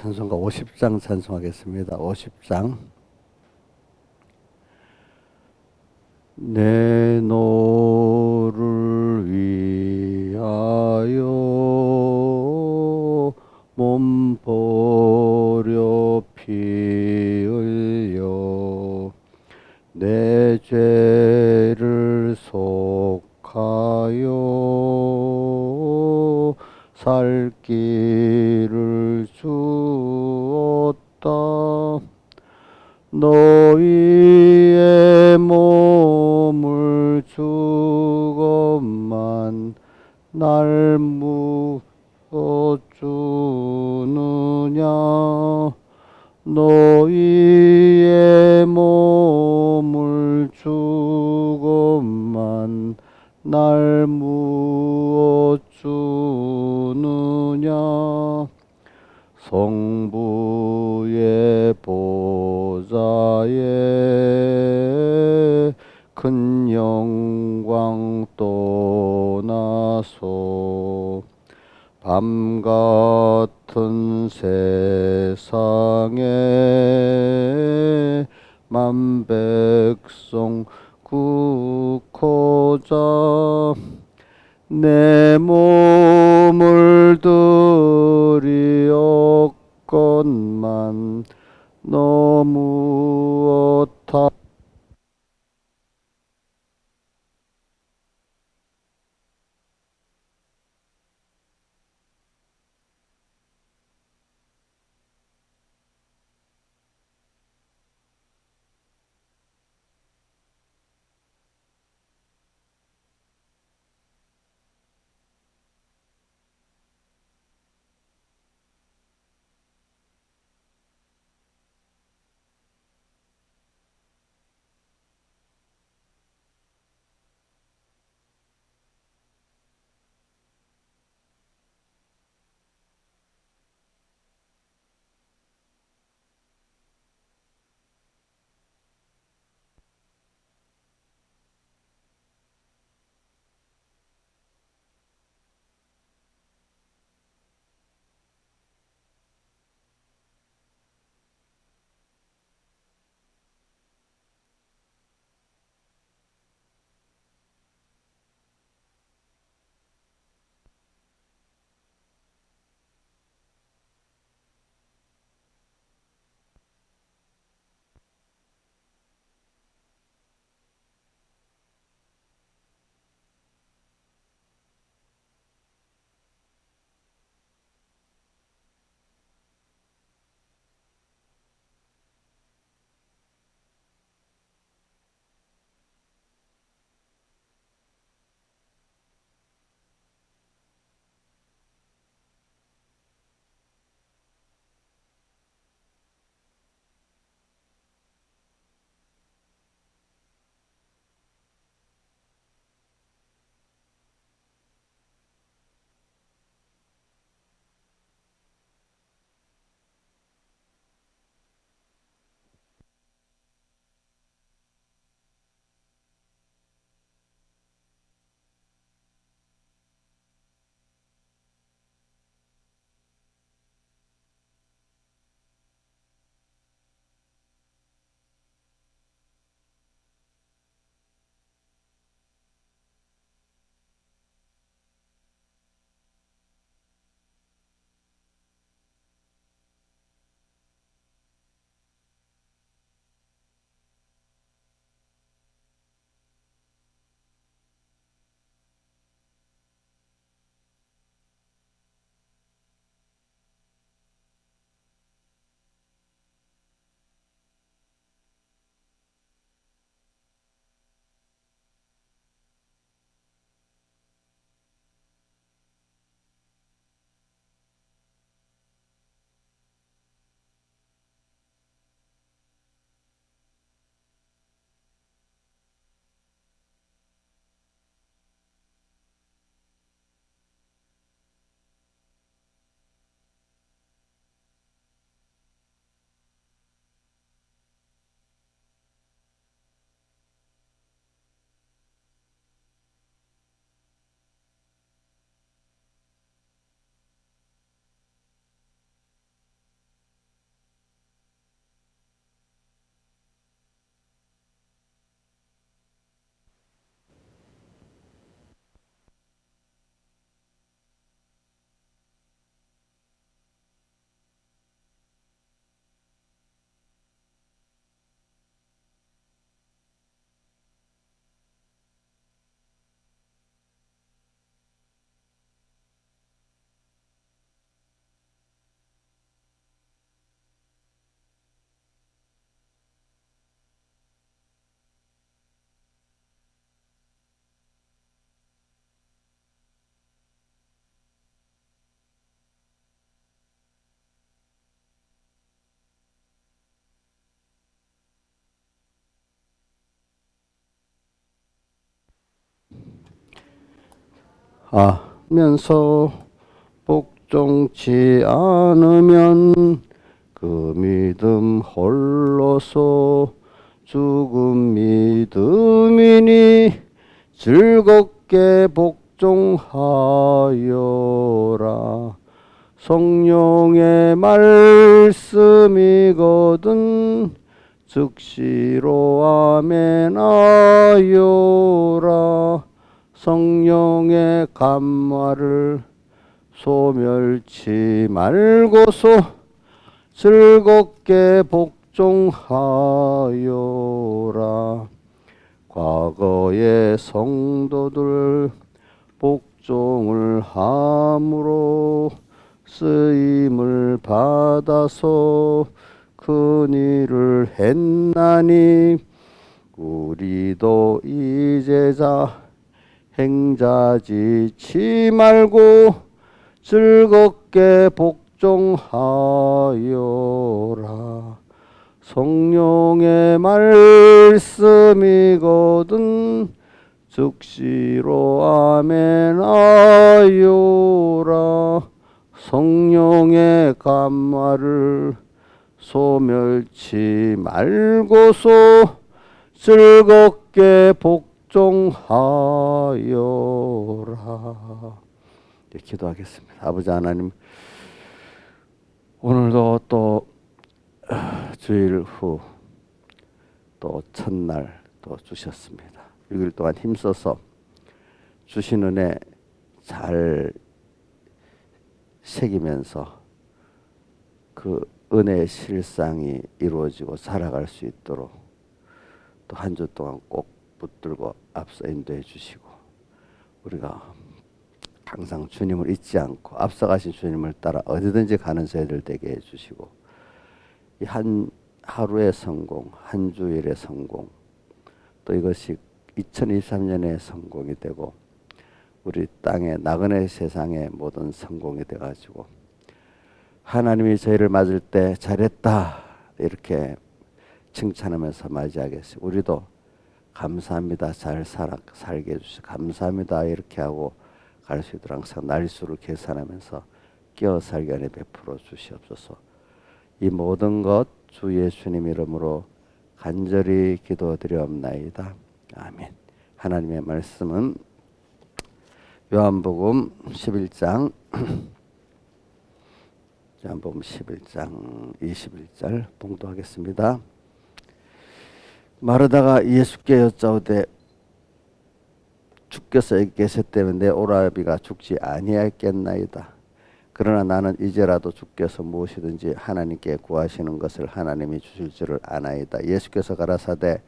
찬송가 50장 찬송하겠습니다. 50장. 내 노를 위하여 몸 버려 피 흘려 내 죄를 속하여 살 길을 주었다. 너희의 몸을 주건만 날 무엇 주느냐. 너희의 몸을 주건만 날 무엇 주느냐. 성부의 보좌에 큰 영광 떠나서 밤 같은 세상에 만 백성 구코자 내 몸을 드리었건만 너무 어타 하면서 복종치 않으면 그 믿음 홀로서 죽은 믿음이니 즐겁게 복종하여라. 성령의 말씀이거든 즉시로 아멘하여라. 성령의 감화를 소멸치 말고서 즐겁게 복종하여라. 과거의 성도들 복종을 함으로 쓰임을 받아서 큰 일을 했나니 우리도 이제자 행자짓지 말고 즐겁게 복종하여라. 성령의 말씀이거든 즉시로 아멘하여라. 성령의 감화를 소멸치 말고서 즐겁게 복종하여라. 네, 기도하겠습니다. 아버지 하나님, 오늘도 또 주일 후 또 첫날 또 주셨습니다. 6일 동안 힘써서 주신 은혜 잘 새기면서 그 은혜의 실상이 이루어지고 살아갈 수 있도록 또 한 주 동안 꼭 붙들고 앞서 인도해 주시고, 우리가 항상 주님을 잊지 않고 앞서가신 주님을 따라 어디든지 가는 저희들 되게 해주시고, 이 한 하루의 성공, 한 주일의 성공, 또 이것이 2023년의 성공이 되고 우리 땅의 나그네 세상의 모든 성공이 돼가지고 하나님이 저희를 맞을 때 잘했다 이렇게 칭찬하면서 맞이하겠습니다. 우리도 감사합니다, 잘 살게 해주셔서 감사합니다 이렇게 하고 갈 수 있도록 항상 날수를 계산하면서 끼어 살게 하여 베풀어 주시옵소서. 이 모든 것 주 예수님 이름으로 간절히 기도드리옵나이다. 아멘. 하나님의 말씀은 요한복음 11장 요한복음 11장 21절 봉독하겠습니다. 마르다가 예수께 여짜오되 주께서 여기 계셨다면 내 오라비가 죽지 아니하였겠나이다. 그러나 나는 이제라도 주께서 무엇이든지 하나님께 구하시는 것을 하나님이 주실 줄을 아나이다. 예수께서 가라사대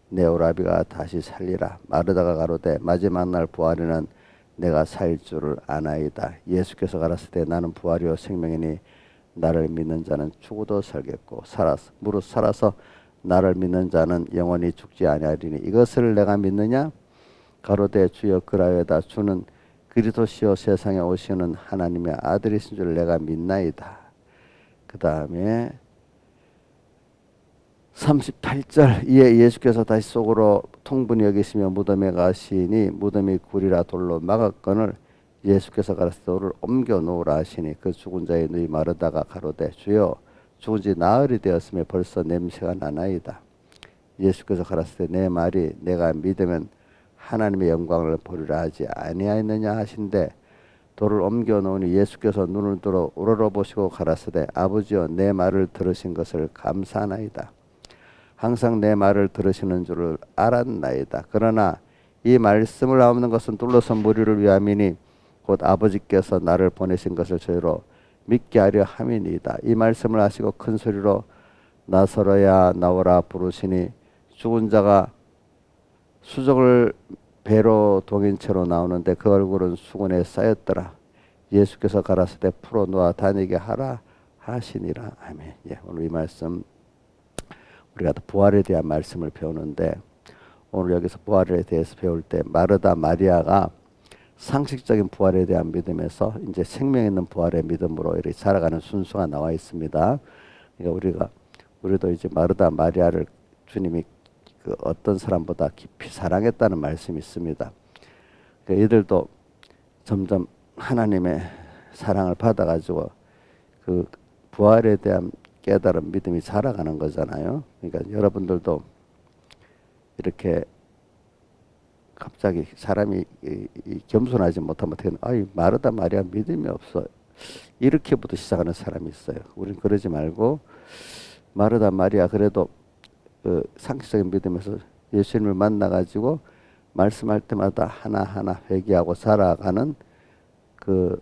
내 오라비가 다시 살리라. 마르다가 가로되 마지막 날 부활에는 내가 살 줄을 아나이다. 예수께서 가라사대 나는 부활이요 생명이니 나를 믿는 자는 죽어도 살겠고 무릇 살아서 나를 믿는 자는 영원히 죽지 아니하리니 이것을 내가 믿느냐? 가로되 주여 그라여다. 주는 그리스도시요 세상에 오시는 하나님의 아들이신 줄 내가 믿나이다. 그 다음에 38절 이에 예수께서 다시 속으로 통분히 여기시며 무덤에 가시니 무덤이 굴이라 돌로 막았거늘 예수께서 가라사대 돌을 옮겨 놓으라 하시니 그 죽은 자의 누이 마르다가 가로되 주여 죽은 지 나흘이 되었으며 벌써 냄새가 나나이다. 예수께서 가라사대 내 말이 내가 믿으면 하나님의 영광을 보리라 하지 아니하였느냐 하신대 돌을 옮겨 놓으니 예수께서 눈을 들어 우러러보시고 가라사대 아버지여 내 말을 들으신 것을 감사하나이다. 항상 내 말을 들으시는 줄을 알았나이다. 그러나 이 말씀을 나오는 것은 둘러선 무리를 위함이니 곧 아버지께서 나를 보내신 것을 저희로 믿게 하려 함이니이다. 이 말씀을 하시고 큰 소리로 나서로야 나오라 부르시니 죽은 자가 수족을 배로 동인 채로 나오는데 그 얼굴은 수건에 쌓였더라. 예수께서 가라사대 풀어 놓아 다니게 하라 하시니라. 아멘. 예, 오늘 이 말씀 우리가 부활에 대한 말씀을 배우는데 오늘 여기서 부활에 대해서 배울 때 마르다 마리아가 상식적인 부활에 대한 믿음에서 이제 생명 있는 부활의 믿음으로 이렇게 자라가는 순수가 나와 있습니다. 그러니까 우리도 이제 마르다 마리아를 주님이 그 어떤 사람보다 깊이 사랑했다는 말씀이 있습니다. 그러니까 이들도 점점 하나님의 사랑을 받아가지고 그 부활에 대한 깨달은 믿음이 자라가는 거잖아요. 그러니까 여러분들도 이렇게 갑자기 사람이 겸손하지 못하면 어떻게, 아이 마르다 마리아 믿음이 없어, 이렇게부터 시작하는 사람이 있어요. 우린 그러지 말고 마르다 마리아 그래도 그 상식적인 믿음에서 예수님을 만나가지고 말씀할 때마다 하나하나 회개하고 살아가는 그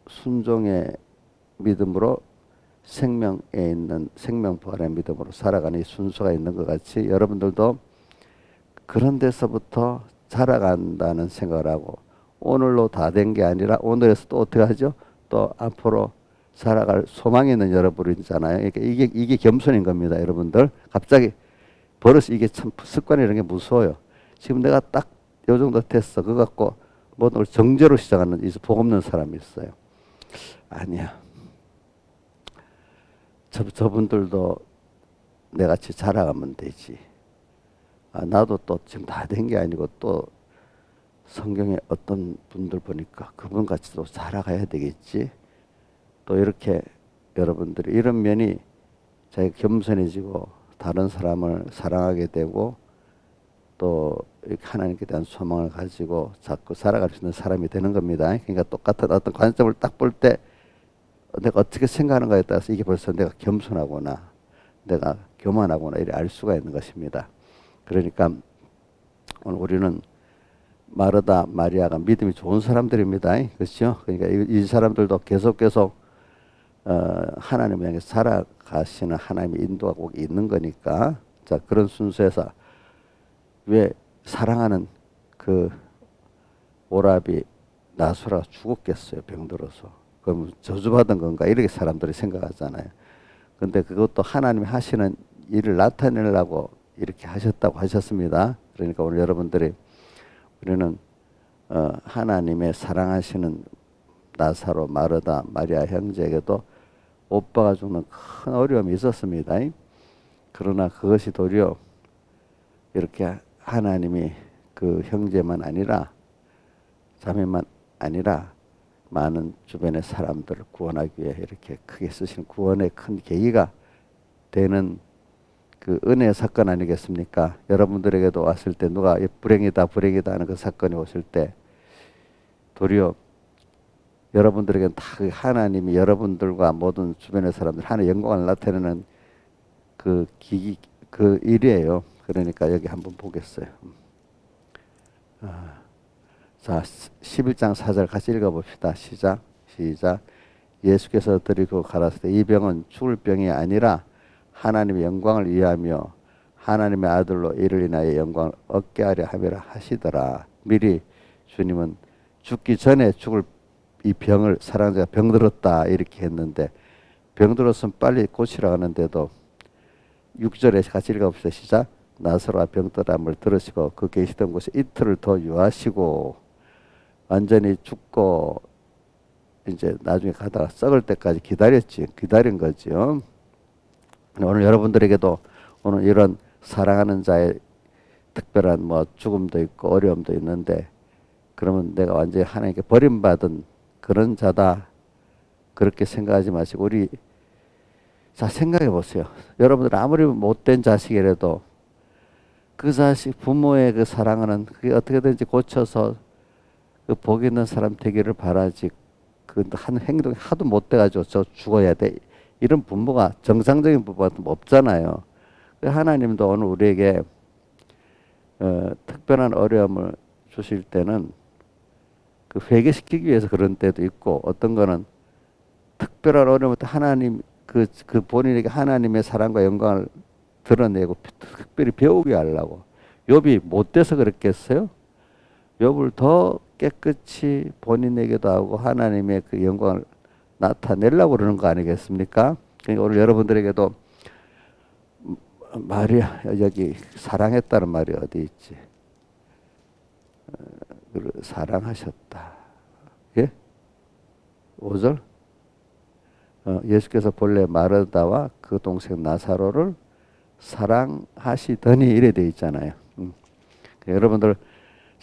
순종의 믿음으로, 생명에 있는 생명 부활의 믿음으로 살아가는 이 순서가 있는 것 같이 여러분들도 그런 데서부터 자라간다는 생각을 하고, 오늘로 다 된 게 아니라 오늘에서 또 어떻게 하죠? 또 앞으로 살아갈 소망이 있는 여러분이잖아요. 그러니까 이게 겸손인 겁니다, 여러분들. 갑자기 버릇이, 이게 참 습관이 이런 게 무서워요. 지금 내가 딱 요 정도 됐어, 그거 갖고 모든 걸 정죄로 시작하는 이 복 없는 사람이 있어요. 아니야. 저분들도 내같이 자라가면 되지. 나도 또 지금 다 된 게 아니고 또 성경에 어떤 분들 보니까 그분같이 또 자라가야 되겠지. 또 이렇게 여러분들이 이런 면이 자기가 겸손해지고 다른 사람을 사랑하게 되고 또 하나님께 대한 소망을 가지고 자꾸 살아갈 수 있는 사람이 되는 겁니다. 그러니까 똑같은 어떤 관점을 딱 볼 때 내가 어떻게 생각하는가에 따라서 이게 벌써 내가 겸손하구나, 내가 교만하구나, 이렇게 알 수가 있는 것입니다. 그러니까 오늘 우리는 마르다 마리아가 믿음이 좋은 사람들입니다. 그렇죠? 그러니까 이 사람들도 계속 하나님을 향해 살아가시는 하나님의 인도가 꼭 있는 거니까. 자, 그런 순서에서 왜 사랑하는 그 오라비 나수라가 죽었겠어요, 병들어서? 그럼 저주받은 건가, 이렇게 사람들이 생각하잖아요. 근데 그것도 하나님이 하시는 일을 나타내려고 이렇게 하셨다고 하셨습니다. 그러니까 오늘 여러분들이, 우리는 하나님의 사랑하시는 나사로, 마르다 마리아 형제에게도 오빠가 죽는 큰 어려움이 있었습니다. 그러나 그것이 도리어 이렇게 하나님이 그 형제만 아니라 자매만 아니라 많은 주변의 사람들을 구원하기 위해 이렇게 크게 쓰신 구원의 큰 계기가 되는 그 은혜의 사건 아니겠습니까? 여러분들에게도 왔을 때 누가 불행이다 불행이다 하는 그 사건이 오실 때 도리어 여러분들에게는 다 하나님이 여러분들과 모든 주변의 사람들 하나님의 영광을 나타내는 그 기기, 그 일이에요. 그러니까 여기 한번 보겠어요. 자, 11장 4절 같이 읽어봅시다. 시작. 예수께서 드리고 가라사대 이 병은 죽을 병이 아니라 하나님의 영광을 위하며 하나님의 아들로 이를 인하여 영광을 얻게 하려 함이라 하시더라. 미리 주님은 죽기 전에 죽을 이 병을 사랑자가 병들었다 이렇게 했는데, 병들었으면 빨리 고치라 하는데도 6절에 같이 읽어봅시다. 시작. 나사로가 병들었음을 들으시고 그 계시던 곳에 이틀을 더 유하시고, 완전히 죽고 이제 나중에 가다가 썩을 때까지 기다린 거죠. 오늘 여러분들에게도 오늘 이런 사랑하는 자의 특별한 뭐 죽음도 있고 어려움도 있는데, 그러면 내가 완전히 하나님께 버림받은 그런 자다 그렇게 생각하지 마시고, 우리 자 생각해 보세요. 여러분들 아무리 못된 자식이라도 그 자식 부모의 그 사랑은 그게 어떻게든지 고쳐서 그 복 있는 사람 되기를 바라지, 그 한 행동이 하도 못돼가지고 저 죽어야 돼, 이런 부모가 정상적인 부모가 없잖아요. 하나님도 오늘 우리에게 특별한 어려움을 주실 때는 그 회개시키기 위해서 그런 때도 있고, 어떤 거는 특별한 어려움을 하나님 그 본인에게 하나님의 사랑과 영광을 드러내고 특별히 배우게 하려고. 욥이 못돼서 그랬겠어요? 욥을 더 깨끗이 본인에게도 하고 하나님의 그 영광을 나타내려고 그러는 거 아니겠습니까? 그러니까 오늘 여러분들에게도 마리아, 여기 사랑했다는 말이 어디 있지? 사랑하셨다. 예? 5절? 예수께서 본래 마르다와 그 동생 나사로를 사랑하시더니 이래 돼 있잖아요. 여러분들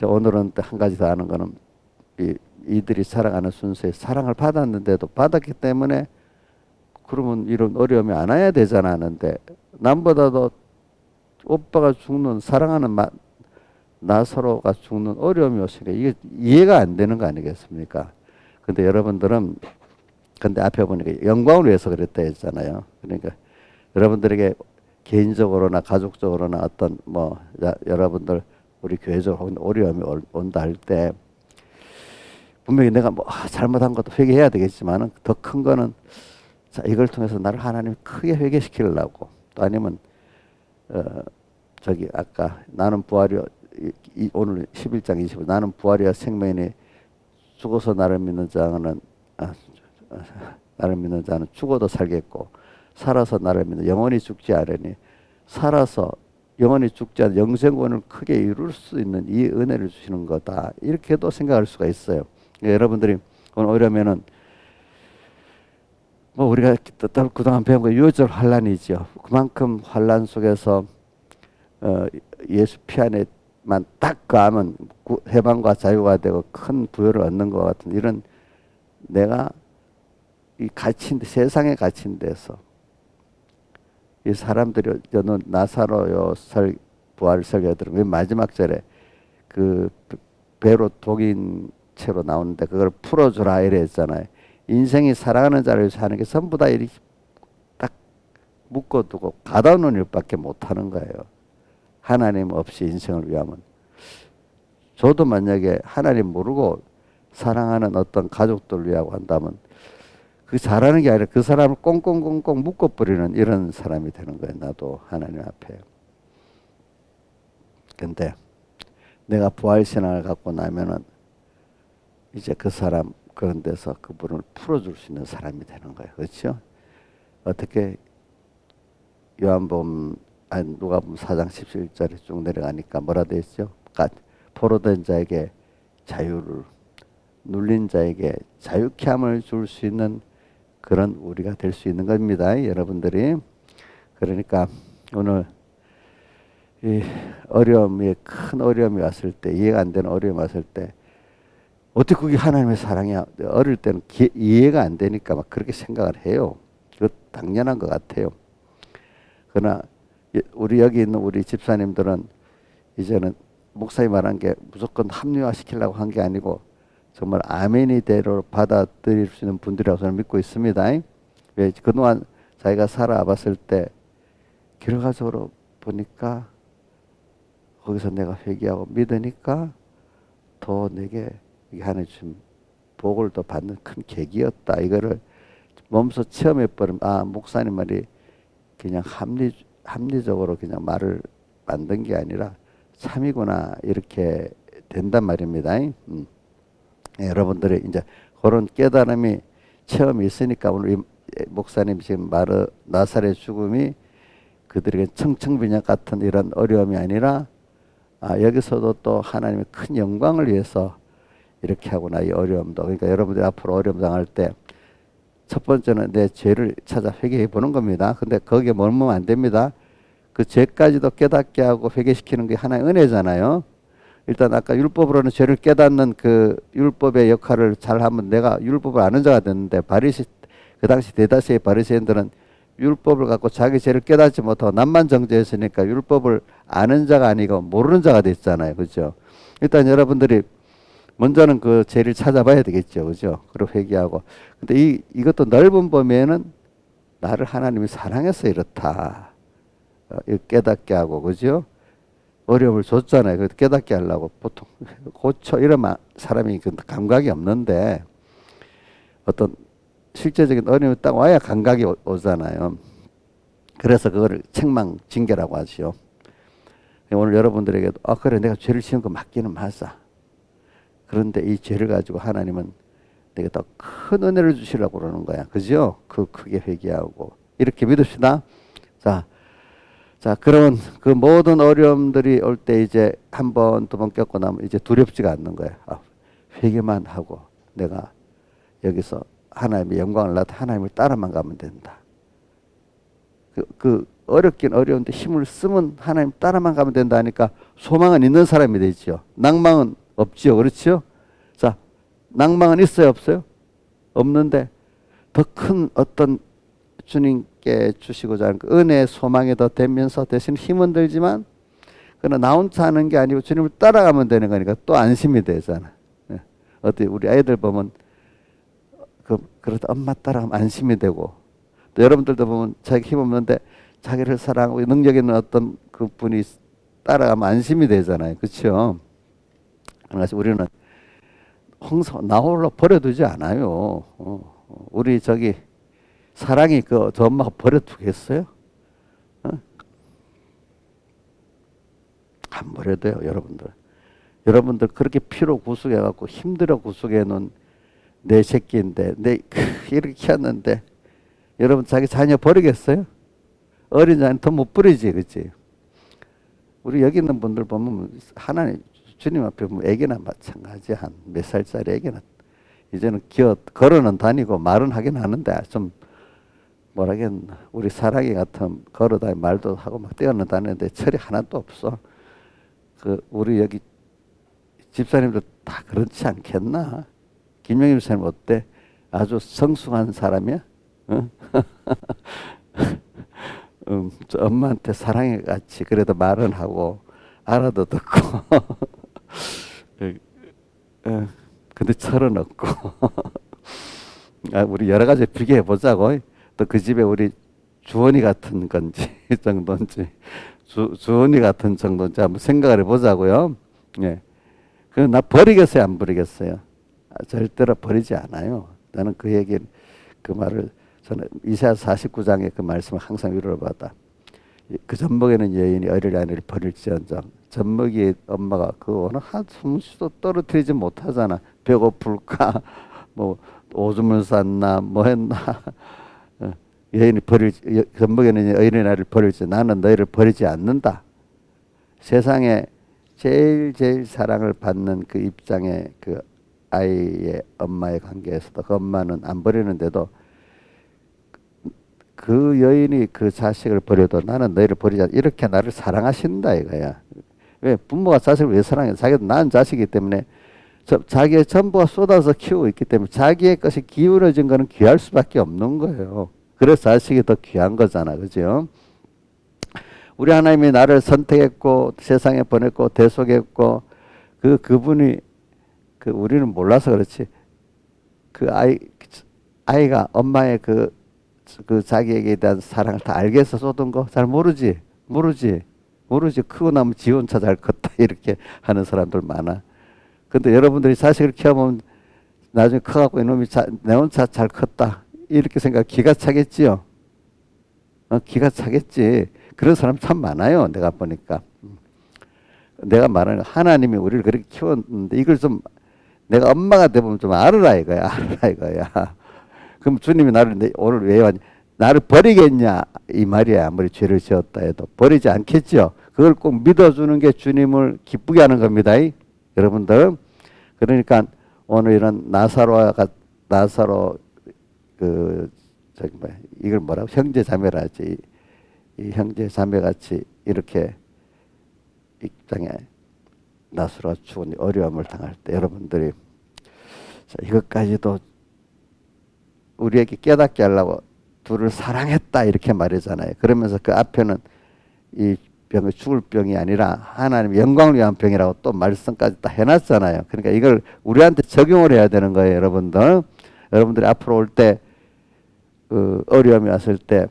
오늘은 한 가지 더 아는 거는 이 이들이 살아가는 순서에 사랑을 받았는데도 받았기 때문에 그러면 이런 어려움이 안 와야 되잖아 하는데 남보다도 오빠가 죽는 사랑하는 나사로가 죽는 어려움이 오시니까 이게 이해가 안 되는 거 아니겠습니까? 근데 여러분들은 근데 앞에 보니까 영광을 위해서 그랬다 했잖아요. 그러니까 여러분들에게 개인적으로나 가족적으로나 어떤 뭐 여러분들 우리 교회적으로 어려움이 온다 할 때 분명히 내가 뭐 잘못한 것도 회개해야 되겠지만은 더 큰 거는 자 이걸 통해서 나를 하나님이 크게 회개시키려고 또 아니면 저기 아까 나는 부활이요 오늘 11장 20절 나는 부활이요 생명이니 죽어서 나를 믿는 자는 나를 믿는 자는 죽어도 살겠고 살아서 나를 믿는 영원히 죽지 않으니 살아서 영원히 죽지 않은 영생권을 크게 이룰 수 있는 이 은혜를 주시는 거다. 이렇게도 생각할 수가 있어요. 여러분들이 오늘 오려면은 뭐 우리가 그동안 배운 거 유월절 환란이죠. 그만큼 환란 속에서 예수 피 안에만 딱 가면 해방과 자유가 되고 큰 부여를 얻는 것 같은 이런 내가 이 갇힌 세상에 갇힌 데서 이 사람들이 저는 나사로요 부활 설교들은 맨 마지막 절에 그 배로 독인 채로 나오는데 그걸 풀어주라 이래 했잖아요. 인생이 사랑하는 자를 사는 게 전부 다 이렇게 딱 묶어두고 가다놓는 일밖에 못하는 거예요. 하나님 없이 인생을 위하면. 저도 만약에 하나님 모르고 사랑하는 어떤 가족들 위하고 한다면 그 잘하는 게 아니라 그 사람을 꽁꽁꽁꽁 묶어버리는 이런 사람이 되는 거예요. 나도 하나님 앞에. 근데 내가 부활신앙을 갖고 나면은 이제 그 사람 그런 데서 그분을 풀어줄 수 있는 사람이 되는 거예요. 그렇죠? 어떻게 요한복음 누가복음 4장 17절에 쭉 내려가니까 뭐라 되어 있죠? 포로된 자에게 자유를 눌린 자에게 자유케 함을 줄 수 있는 그런 우리가 될 수 있는 겁니다. 여러분들이. 그러니까 오늘 이 어려움이 큰 어려움이 왔을 때 이해가 안 되는 어려움이 왔을 때 어떻게 그게 하나님의 사랑이야. 어릴 때는 이해가 안 되니까 막 그렇게 생각을 해요. 그 당연한 것 같아요. 그러나 우리 여기 있는 우리 집사님들은 이제는 목사님 말한 게 무조건 합리화시키려고 한 게 아니고 정말 아멘이대로 받아들일 수 있는 분들이라고 저는 믿고 있습니다. 왜 그동안 자기가 살아봤을 때 결과적으로 보니까 거기서 내가 회개하고 믿으니까 더 내게 하나님 주신 복을 더 받는 큰 계기였다. 이거를 몸소 체험해버리면 목사님 말이 그냥 합리적으로 그냥 말을 만든 게 아니라 참이구나 이렇게 된단 말입니다. 여러분들이 이제 그런 깨달음이 체험이 있으니까 오늘 이 목사님 지금 나사렛 죽음이 그들에게 청청빈약 같은 이런 어려움이 아니라 여기서도 또 하나님의 큰 영광을 위해서 이렇게 하구나 이 어려움도. 그러니까 여러분들이 앞으로 어려움 당할 때 첫 번째는 내 죄를 찾아 회개해 보는 겁니다. 근데 거기에 머물면 안 됩니다. 그 죄까지도 깨닫게 하고 회개시키는 게 하나의 은혜잖아요. 일단 아까 율법으로는 죄를 깨닫는 그 율법의 역할을 잘하면 내가 율법을 아는 자가 됐는데 그 당시 대다수의 바리새인들은 율법을 갖고 자기 죄를 깨닫지 못하고 남만 정죄했으니까 율법을 아는 자가 아니고 모르는 자가 됐잖아요. 그죠? 일단 여러분들이 먼저는 그 죄를 찾아봐야 되겠죠. 그죠? 그리고 회개하고. 근데 이것도 넓은 범위에는 나를 하나님이 사랑해서 이렇다. 깨닫게 하고, 그죠? 어려움을 줬잖아요. 그 깨닫게 하려고 보통 고쳐 이러면 사람이 그 감각이 없는데 어떤 실제적인 어려움이 딱 와야 감각이 오잖아요. 그래서 그거를 책망징계라고 하죠. 오늘 여러분들에게도 그래 내가 죄를 지은 거 맞기는 맞아. 그런데 이 죄를 가지고 하나님은 내게 더 큰 은혜를 주시려고 그러는 거야. 그죠? 그 크게 회개하고 이렇게 믿읍시다. 자, 그런 그 모든 어려움들이 올 때 이제 한 번, 두 번 겪고 나면 이제 두렵지가 않는 거예요. 회개만 하고 내가 여기서 하나님의 영광을 나타 하나님을 따라만 가면 된다. 그 어렵긴 어려운데 힘을 쓰면 하나님 따라만 가면 된다 하니까 소망은 있는 사람이 되죠. 낭망은 없지요. 그렇죠? 자, 낭망은 있어요, 없어요? 없는데 더 큰 어떤 주님께 주시고자 하는 그 은혜의 소망이 더 되면서 대신 힘은 들지만 그러나 나 혼자 하는 게 아니고 주님을 따라가면 되는 거니까 또 안심이 되잖아. 예. 어때 우리 아이들 보면 그러다 엄마 따라가면 안심이 되고 또 여러분들도 보면 자기 힘 없는데 자기를 사랑하고 능력 있는 어떤 그 분이 따라가면 안심이 되잖아요. 그렇죠? 그래서 우리는 항상 나 홀로 버려두지 않아요. 우리 저기 사랑이 저 엄마가 버려두겠어요? 어? 안 버려도요, 여러분들. 여러분들 그렇게 피로 구속해갖고 힘들어 구속해놓은 내 새끼인데 이렇게 키웠는데 여러분 자기 자녀 버리겠어요? 어린 자녀 더 못 버리지, 그렇지? 우리 여기 있는 분들 보면 하나님 주님 앞에 보면 애기나 마찬가지 한 몇 살짜리 애기나 이제는 걸어는 다니고 말은 하긴 하는데 좀 뭐라겠나 우리 사랑이 같은 걸어다니 말도 하고 막 뛰어는 다니는데 철이 하나도 없어. 우리 여기 집사님도 다 그렇지 않겠나? 김영임 집사님 어때? 아주 성숙한 사람이야? 응? 엄마한테 사랑해 같이 그래도 말은 하고 알아도 듣고 근데 철은 없고 우리 여러 가지 비교해 보자고. 또 그 집에 우리 주원이 같은 건지 정도인지 주원이 같은 정도인지 한번 생각을 해보자고요. 예. 나 버리겠어요, 안 버리겠어요? 절대로 버리지 않아요. 나는 그 얘기, 그 말을 저는 이사야 49장의 그 말씀을 항상 위로를 받아. 그 젖먹이는 여인이 어릴 아이를 버릴지언정. 젖먹이 엄마가 그 어느 한숨도 떨어뜨리지 못하잖아. 배고플까, 뭐 오줌을 쌌나, 뭐 했나. 여인이 젖먹이는 어린 아이를 버릴지 나는 너희를 버리지 않는다. 세상에 제일 사랑을 받는 그 입장의 그 아이의 엄마의 관계에서도 그 엄마는 안 버리는데도 그 여인이 그 자식을 버려도 나는 너희를 버리지 않는다. 이렇게 나를 사랑하신다 이거야. 왜? 부모가 자식을 왜 사랑해? 자기도 낳은 자식이기 때문에 자기의 전부가 쏟아서 키우고 있기 때문에 자기의 것이 기울어진 거는 귀할 수밖에 없는 거예요. 그래서 자식이 더 귀한 거잖아. 그죠? 우리 하나님이 나를 선택했고 세상에 보냈고 대속했고 그분이 우리는 몰라서 그렇지. 그 아이가 엄마의 그 자기에게 대한 사랑을 다 알겠어 쏟은 거 잘 모르지. 크고 나면 지 혼자 잘 컸다 이렇게 하는 사람들 많아. 근데 여러분들이 자식을 키워보면 나중에 커갖고 이놈이 내 혼자 잘 컸다 이렇게 생각 기가 차겠지요. 기가 차겠지. 그런 사람 참 많아요. 내가 보니까. 내가 말하는 하나님이 우리를 그렇게 키웠는데 이걸 좀 내가 엄마가 되면 좀 알아라 이거야. 그럼 주님이 나를 오늘 왜 왔냐? 나를 버리겠냐 이 말이야. 아무리 죄를 지었다 해도 버리지 않겠죠. 그걸 꼭 믿어주는 게 주님을 기쁘게 하는 겁니다. 여러분들. 그러니까 오늘 이런 나사로 저기 뭐야 이걸 뭐라고 형제 자매라 하지. 이 형제 자매같이 이렇게 입장에 나사로가 죽은 어려움을 당할 때 여러분들이 자, 이것까지도 우리에게 깨닫게 하려고 둘을 사랑했다 이렇게 말하잖아요. 그러면서 그 앞에는 이 병이 죽을 병이 아니라 하나님의 영광을 위한 병이라고 또 말씀까지 다 해놨잖아요. 그러니까 이걸 우리한테 적용을 해야 되는 거예요. 여러분들. 여러분들이 앞으로 올 때 어려움이 왔을 때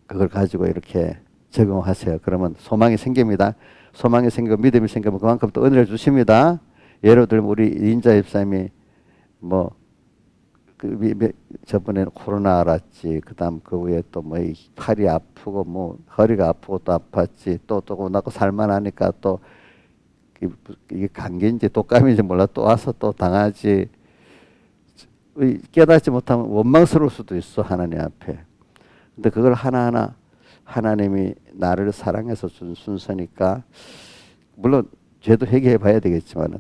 그걸 가지고 이렇게 적용하세요. 그러면 소망이 생깁니다. 소망이 생기고 믿음이 생기면 그만큼 또 은혜를 주십니다. 예를 들면 우리 인자 집사님이 뭐 저번에는 코로나 알았지. 그다음 그 후에 또 뭐 팔이 아프고 뭐 허리가 아프고 또 아팠지. 또 나고 살만하니까 또 이게 감기인지 독감인지 몰라 또 와서 또 당하지. 깨닫지 못하면 원망스러울 수도 있어 하나님 앞에. 근데 그걸 하나하나 하나님이 나를 사랑해서 준 순서니까 물론 죄도 회개해 봐야 되겠지만은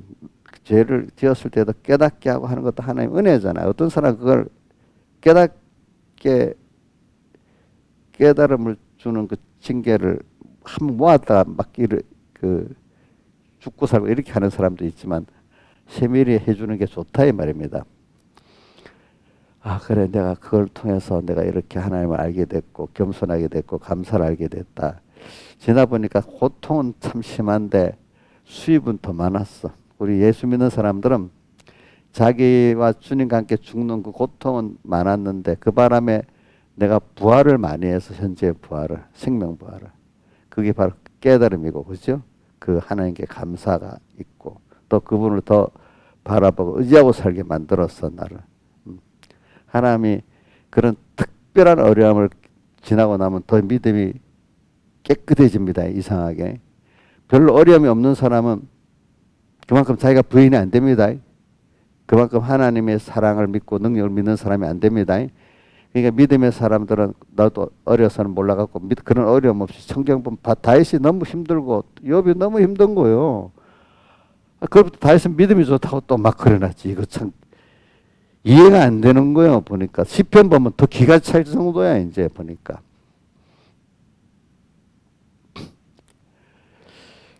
죄를 지었을 때도 깨닫게 하고 하는 것도 하나님 은혜잖아요. 어떤 사람 그걸 깨달음을 주는 그 징계를 한번 모았다가 막 죽고 살고 이렇게 하는 사람도 있지만 세밀히 해주는 게 좋다 이 말입니다. 아 그래 내가 그걸 통해서 내가 이렇게 하나님을 알게 됐고 겸손하게 됐고 감사를 알게 됐다. 지나 보니까 고통은 참 심한데 수입은 더 많았어. 우리 예수 믿는 사람들은 자기와 주님과 함께 죽는 그 고통은 많았는데 그 바람에 내가 부활을 많이 해서 현재의 부활을 생명 부활을 그게 바로 깨달음이고 그죠? 그 하나님께 감사가 있고 또 그분을 더 바라보고 의지하고 살게 만들었어 나를. 하나님이 그런 특별한 어려움을 지나고 나면 더 믿음이 깨끗해집니다. 이상하게 별로 어려움이 없는 사람은 그만큼 자기가 부인이 안 됩니다. 그만큼 하나님의 사랑을 믿고 능력을 믿는 사람이 안 됩니다. 그러니까 믿음의 사람들은 나도 어려서는 몰라갖고 그런 어려움 없이 성경 보면 다윗이 너무 힘들고 욥이 너무 힘든 거예요. 그것부터 다윗은 믿음이 좋다고 또 막 그래놨지. 이거 참 이해가 안 되는 거예요. 보니까 시편 보면 더 기가 찰 정도야 이제 보니까.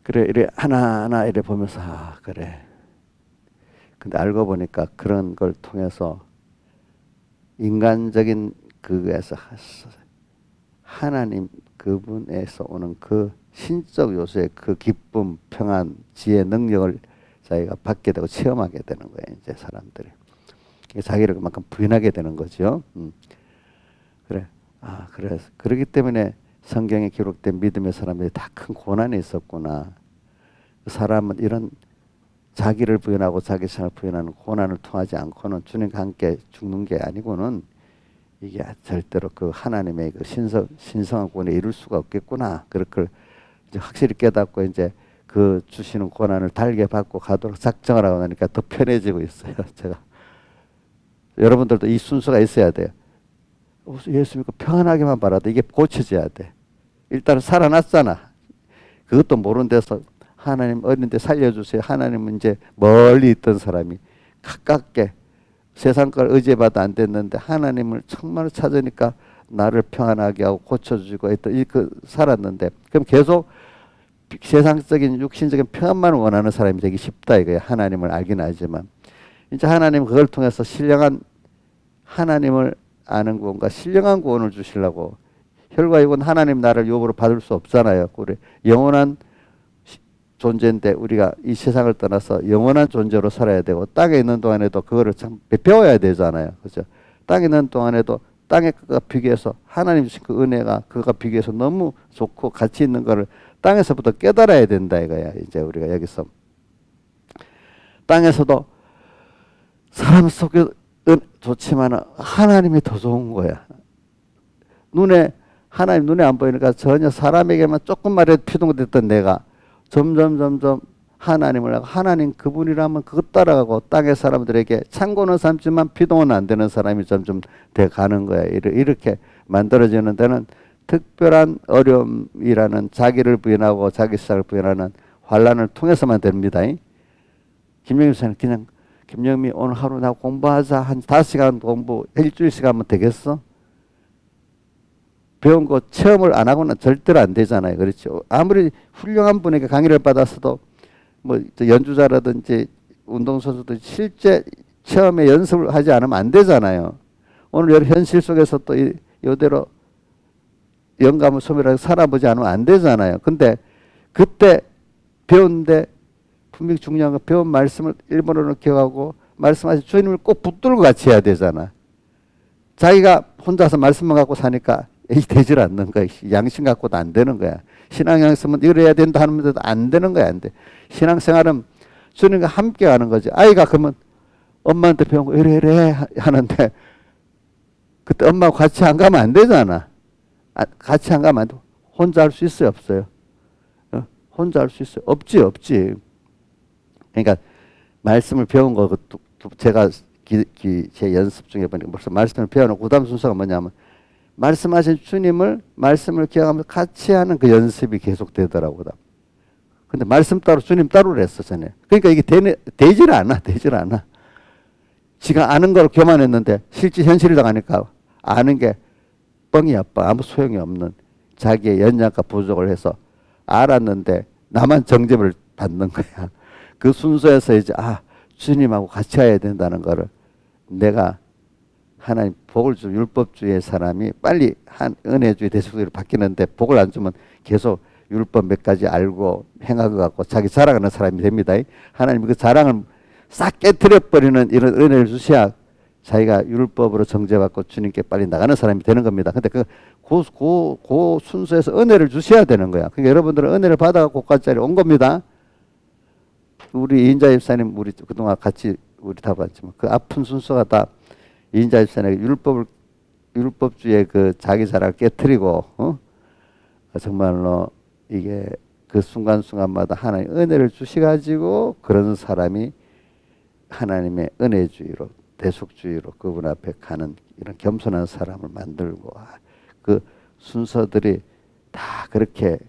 그래 이래 하나하나 이래 보면서 아 그래. 근데 알고 보니까 그런 걸 통해서 인간적인 그거에서 하나님 그분에서 오는 그 신적 요소의 그 기쁨, 평안, 지혜, 능력을 자기가 받게 되고 체험하게 되는 거예요. 이제 사람들이 자기를 그만큼 부인하게 되는 거죠. 그래, 아 그래서 그렇기 때문에 성경에 기록된 믿음의 사람들이 다 큰 고난이 있었구나. 그 사람은 이런 자기를 부인하고 자기 생을 부인하는 고난을 통하지 않고는 주님과 함께 죽는 게 아니고는 이게 절대로 그 하나님의 그 신성한 구원에 이룰 수가 없겠구나. 그렇게 이제 확실히 깨닫고 이제 그 주시는 고난을 달게 받고 가도록 작정을 하고 나니까 더 편해지고 있어요. 제가 여러분들도 이 순서가 있어야 돼요. 예수 믿고 평안하게만 바라도 이게 고쳐져야 돼. 일단은 살아났잖아. 그것도 모르는 데서 하나님 어린데 살려주세요. 하나님은 이제 멀리 있던 사람이 가깝게 세상 걸 의지해봐도 안 됐는데 하나님을 정말 찾으니까 나를 평안하게 하고 고쳐주고 했던 살았는데 그럼 계속 세상적인 육신적인 평안만 원하는 사람이 되기 쉽다 이거예요. 하나님을 알긴 알지만 이제 하나님 그걸 통해서 신령한 하나님을 아는 구원과 신령한 구원을 주시려고 혈과육은 하나님 나를 유업으로 받을 수 없잖아요. 우리 영원한 존재인데 우리가 이 세상을 떠나서 영원한 존재로 살아야 되고 땅에 있는 동안에도 그거를 참 배워야 되잖아요. 그죠? 땅에 있는 동안에도 땅의 것과 비교해서 하나님 주신 그 은혜가 그거가 비교해서 너무 좋고 가치 있는 거를 땅에서부터 깨달아야 된다 이거야. 이제 우리가 여기서 땅에서도 사람 속에 좋지만 하나님이 더 좋은 거야. 하나님 눈에 안 보이니까 전혀 사람에게만 조금만이라도 피동됐던 내가 점점 하나님을 하고 하나님 그분이라면 그것 따라가고 땅의 사람들에게 창고는 삼지만 피동은 안 되는 사람이 점점 돼 가는 거야. 이렇게 만들어지는 데는 특별한 어려움이라는 자기를 부인하고 자기 생을 부인하는 환란을 통해서만 됩니다. 김영미 선생님 그냥 김영미 오늘 하루 나 공부하자 한 5시간 공부 일주일 시간면 되겠어? 배운 거 체험을 안 하고는 절대로 안 되잖아요. 그렇죠. 아무리 훌륭한 분에게 강의를 받았어도 뭐 연주자라든지 운동선수도 실제 체험에 연습을 하지 않으면 안 되잖아요. 오늘 현실 속에서 또 이대로 영감을 소멸하게 살아보지 않으면 안 되잖아요. 근데 그때 배운데 분명히 중요한 거 배운 말씀을 일본어로 기억하고 말씀하신 주님을 꼭 붙들고 같이 해야 되잖아. 자기가 혼자서 말씀만 갖고 사니까 되질 않는 거야. 양심 갖고도 안 되는 거야. 신앙 양심은 이래야 된다 하는데도 안 되는 거야. 안 돼. 신앙생활은 주님과 함께 하는 거지. 아이가 그러면 엄마한테 배운 거 이래 하는데 그때 엄마하고 같이 안 가면 안 되잖아. 같이 안 가면 안 돼. 혼자 할 수 있어요? 없어요? 혼자 할 수 있어요? 없지. 그러니까 말씀을 배운 거 제가 제 연습 중에 보니까 벌써 말씀을 배워놓고 그 다음 순서가 뭐냐면 말씀하신 주님을 말씀을 기억하면서 같이 하는 그 연습이 계속 되더라고요. 근데 말씀 따로 주님 따로를 했었잖아요. 그러니까 이게 되질 않아. 지가 아는 걸 교만했는데 실제 현실을 당하니까 아는 게 뻥이 아빠 아무 소용이 없는 자기의 연약과 부족을 해서 알았는데 나만 정죄를 받는 거야. 그 순서에서 이제 주님하고 같이 가야 된다는 거를 내가 하나님 복을 준 율법주의 사람이 빨리 한 은혜주의 대속주의로 바뀌는데 복을 안 주면 계속 율법 몇 가지 알고 행하고 갖고 자기 자랑하는 사람이 됩니다. 하나님이 그 자랑을 싹 깨트려 버리는 이런 은혜를 주셔야 자기가 율법으로 정죄받고 주님께 빨리 나가는 사람이 되는 겁니다. 근데 그 순서에서 은혜를 주셔야 되는 거야. 그러니까 여러분들은 은혜를 받아갖고 고까지 온 겁니다. 우리 이인자 집사님 우리 그동안 같이 우리 다 봤지만 그 아픈 순서가 다 이인자 집사님 율법주의 그 자기 자랑을 깨트리고 정말로 이게 그 순간순간마다 하나님 은혜를 주시가지고 그런 사람이 하나님의 은혜주의로 대속주의로 그분 앞에 가는 이런 겸손한 사람을 만들고 그 순서들이 다 그렇게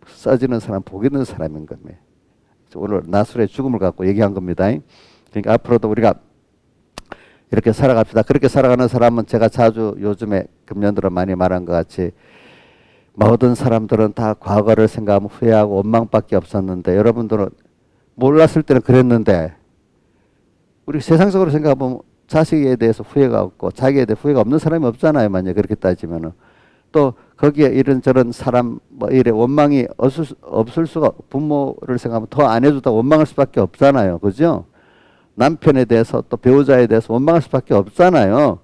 써지는 사람 복 있는 사람인 겁니다. 오늘 나술의 죽음을 갖고 얘기한 겁니다. 그러니까 앞으로도 우리가 이렇게 살아갑시다. 그렇게 살아가는 사람은 제가 자주 요즘에 금년 들어 많이 말한 것 같이 모든 사람들은 다 과거를 생각하면 후회하고 원망밖에 없었는데 여러분들은 몰랐을 때는 그랬는데 우리 세상적으로 생각하면 자식에 대해서 후회가 없고 자기에 대해 후회가 없는 사람이 없잖아요. 만약에 그렇게 따지면은 또 거기에 이런저런 사람 뭐 이래 원망이 없을 수가 부모를 생각하면 더 안 해주다 원망할 수밖에 없잖아요. 그죠? 남편에 대해서 또 배우자에 대해서 원망할 수밖에 없잖아요.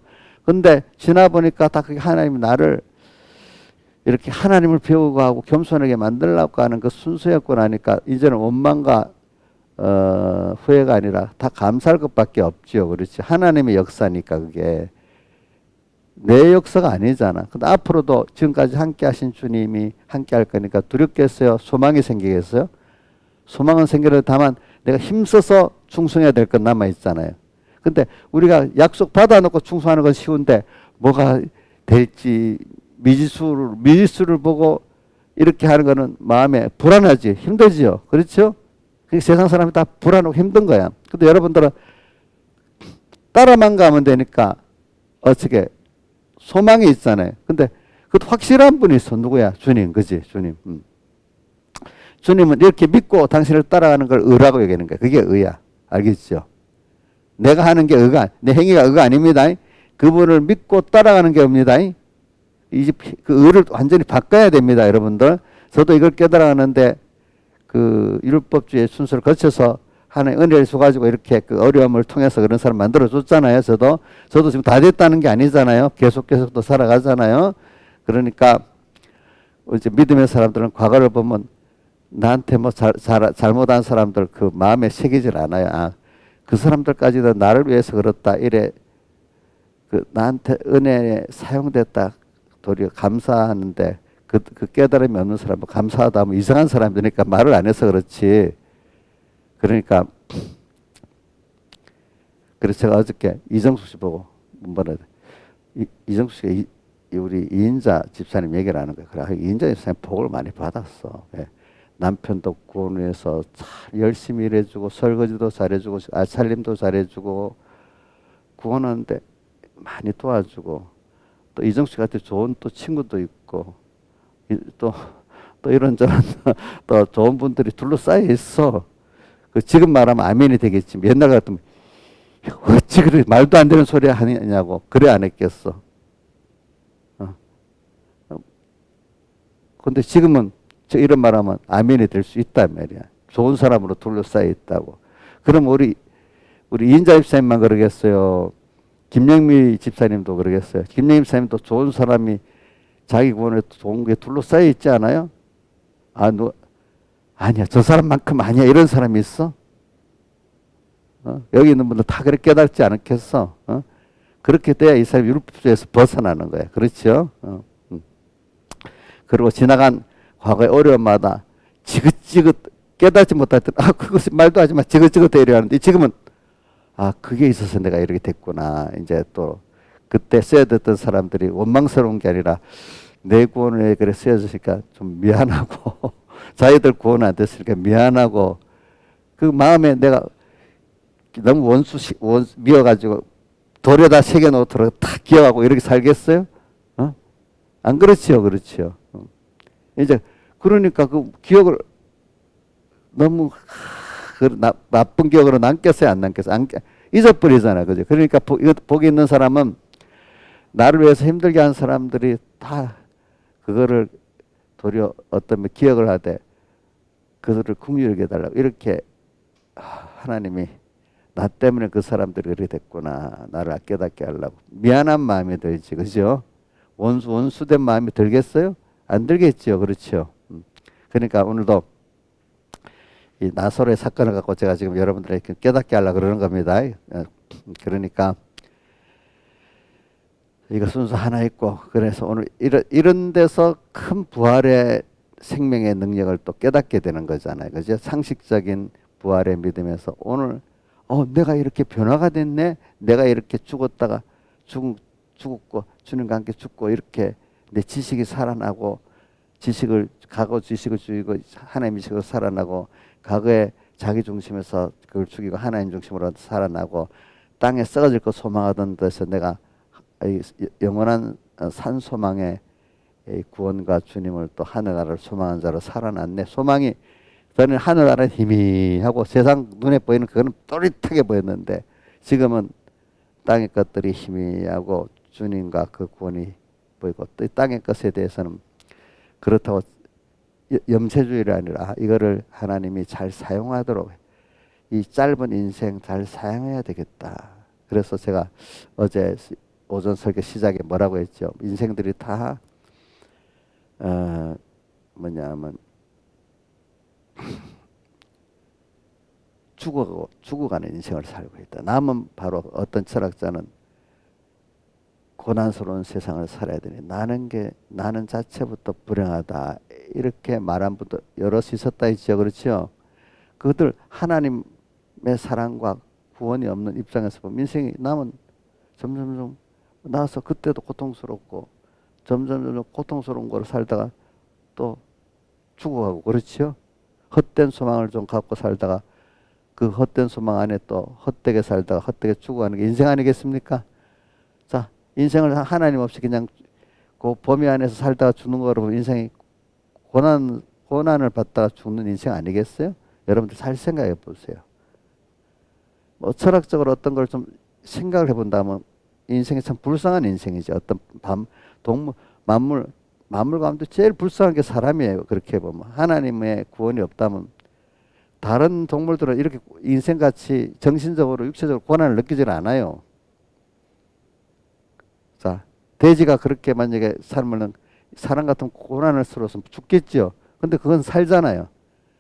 근데 지나 보니까 다 그게 하나님이 나를 이렇게 하나님을 배우고 하고 겸손하게 만들려고 하는 그 순서였구나 하니까 이제는 원망과 후회가 아니라 다 감사할 것밖에 없지요. 그렇지. 하나님의 역사니까 그게 내 역사가 아니잖아. 근데 앞으로도 지금까지 함께 하신 주님이 함께 할 거니까 두렵겠어요? 소망이 생기겠어요? 소망은 생기는데 다만 내가 힘써서 충성해야 될 건 남아있잖아요. 근데 우리가 약속 받아놓고 충성하는 건 쉬운데 뭐가 될지 미지수를 보고 이렇게 하는 거는 마음에 불안하지 힘들지요. 그렇죠? 세상 사람이 다 불안하고 힘든 거야. 근데 여러분들은 따라만 가면 되니까 어떻게 소망이 있잖아요. 근데 그 확실한 분이 있어. 누구야? 주님. 그지? 주님. 주님은 이렇게 믿고 당신을 따라가는 걸 의라고 얘기하는 거야. 그게 의야. 알겠죠? 내가 하는 게 의가, 내 행위가 의가 아닙니다. 그분을 믿고 따라가는 게 의입니다. 이제 그 의를 완전히 바꿔야 됩니다. 여러분들. 저도 이걸 깨달아가는데 그 율법주의 순서를 거쳐서 하나님 은혜를 줘가지고 이렇게 그 어려움을 통해서 그런 사람 만들어줬잖아요. 저도 지금 다 됐다는 게 아니잖아요. 계속 또 살아가잖아요. 그러니까 이제 믿음의 사람들은 과거를 보면 나한테 뭐 잘못한 사람들 그 마음에 새기질 않아요. 아, 그 사람들까지도 나를 위해서 그렇다. 이래 그 나한테 은혜에 사용됐다. 도리어 감사하는데 그 깨달음이 없는 사람은 감사하다 하면 이상한 사람들이니까 말을 안 해서 그렇지. 그러니까 그래서 제가 어저께 이정숙 씨 보고 뭐라 이정숙 씨가 우리 이인자 집사님 얘기를 하는 거예요. 그래 이인자 집사님 복을 많이 받았어. 예. 남편도 구원해서 잘 열심히 일해주고 설거지도 잘해주고 살림도 잘해주고 구원하는데 많이 도와주고 또 이정숙 씨 같은 좋은 또 친구도 있고 또 이런저런 또 좋은 분들이 둘러싸여 있어. 그 지금 말하면 아멘이 되겠지. 옛날 같으면 어찌 그래 말도 안 되는 소리 하냐고 그래 안 했겠어. 근데 지금은 이런 말하면 아멘이 될 수 있단 말이야. 좋은 사람으로 둘러싸여 있다고. 그럼 우리 이인자 집사님만 그러겠어요? 김영미 집사님도 그러겠어요? 김영미 집사님도 좋은 사람이 자기 구원에 좋은 게 둘러싸여 있지 않아요? 아니야. 저 사람만큼 아니야. 이런 사람이 있어? 여기 있는 분들 다 그렇게 깨닫지 않겠어? 그렇게 돼야 이 사람이 율법주의에서 벗어나는 거야. 그렇죠? 그리고 지나간 과거의 어려움마다 지긋지긋 깨닫지 못했던 그것이 말도 하지 마. 지긋지긋 되려 하는데 지금은 그게 있어서 내가 이렇게 됐구나. 이제 또 그때 써야 됐던 사람들이 원망스러운 게 아니라 내 구원을 그래 쓰여주니까 좀 미안하고 자기들 구원 안 됐으니까 미안하고 그 마음에 내가 너무 미워가지고 돌에다 새겨놓도록 탁 기억하고 이렇게 살겠어요? 안 그렇지요, 그렇지요. 이제 그러니까 그 기억을 너무 나쁜 기억으로 남겠어요, 안 남겠어요? 잊어버리잖아요, 그죠? 그러니까 이거 복이 있는 사람은 나를 위해서 힘들게 한 사람들이 다 그거를 도리어 어떤 기억을 하되 그들을 긍휼히 해달라고 이렇게 하나님이 나 때문에 그 사람들이 그렇게 됐구나. 나를 깨닫게 하려고. 미안한 마음이 들지. 그죠? 원수된 마음이 들겠어요? 안 들겠죠. 그렇죠. 그러니까 오늘도 이 나사로의 사건을 갖고 제가 지금 여러분들에게 깨닫게 하려고 그러는 겁니다. 그러니까 이거 순서 하나 있고 그래서 오늘 이런 데서 큰 부활의 생명의 능력을 또 깨닫게 되는 거잖아요. 그죠? 상식적인 부활의 믿음에서 오늘 내가 이렇게 변화가 됐네. 내가 이렇게 죽었다가 죽었고 주님과 함께 죽고 이렇게 내 지식이 살아나고 과거 지식을 죽이고 하나님 지식으로 살아나고 과거에 자기 중심에서 그걸 죽이고 하나님 중심으로 살아나고 땅에 썩어질 것 소망하던 데서 내가 영원한 산 소망의 구원과 주님을 또 하늘나라를 소망한 자로 살아났네. 소망이 저는 하늘나라는 희미하고 세상 눈에 보이는 그거는 또릿하게 보였는데 지금은 땅의 것들이 희미하고 주님과 그 구원이 보이고 또 이 땅의 것에 대해서는 그렇다고 염세주의가 아니라 이거를 하나님이 잘 사용하도록 이 짧은 인생 잘 사용해야 되겠다. 그래서 제가 어제 오전 설교 시작에 뭐라고 했죠? 인생들이 다 뭐냐면 죽어가는 인생을 살고 있다. 남은 바로 어떤 철학자는 고난스러운 세상을 살아야 되니 나는 자체부터 불행하다 이렇게 말한 분도 여럿이 있었다 했죠. 그렇죠? 그들 하나님의 사랑과 구원이 없는 입장에서 보면 인생이 남은 점점 나와서 그때도 고통스럽고 점점 고통스러운 걸 살다가 또 죽어가고 그렇죠? 헛된 소망을 좀 갖고 살다가 그 헛된 소망 안에 또 헛되게 살다가 헛되게 죽어가는 게 인생 아니겠습니까? 자, 인생을 하나님 없이 그냥 그 범위 안에서 살다가 죽는 거로 보면 인생이 고난을 받다가 죽는 인생 아니겠어요? 여러분들 잘 생각해 보세요. 뭐 철학적으로 어떤 걸 좀 생각을 해본다면 인생이 참 불쌍한 인생이죠. 어떤 만물 가운데 제일 불쌍한 게 사람이에요. 그렇게 보면 하나님의 구원이 없다면 다른 동물들은 이렇게 인생같이 정신적으로 육체적으로 고난을 느끼질 않아요. 자, 돼지가 그렇게 만약에 살면 사람 같은 고난을 스러워서 죽겠죠. 근데 그건 살잖아요.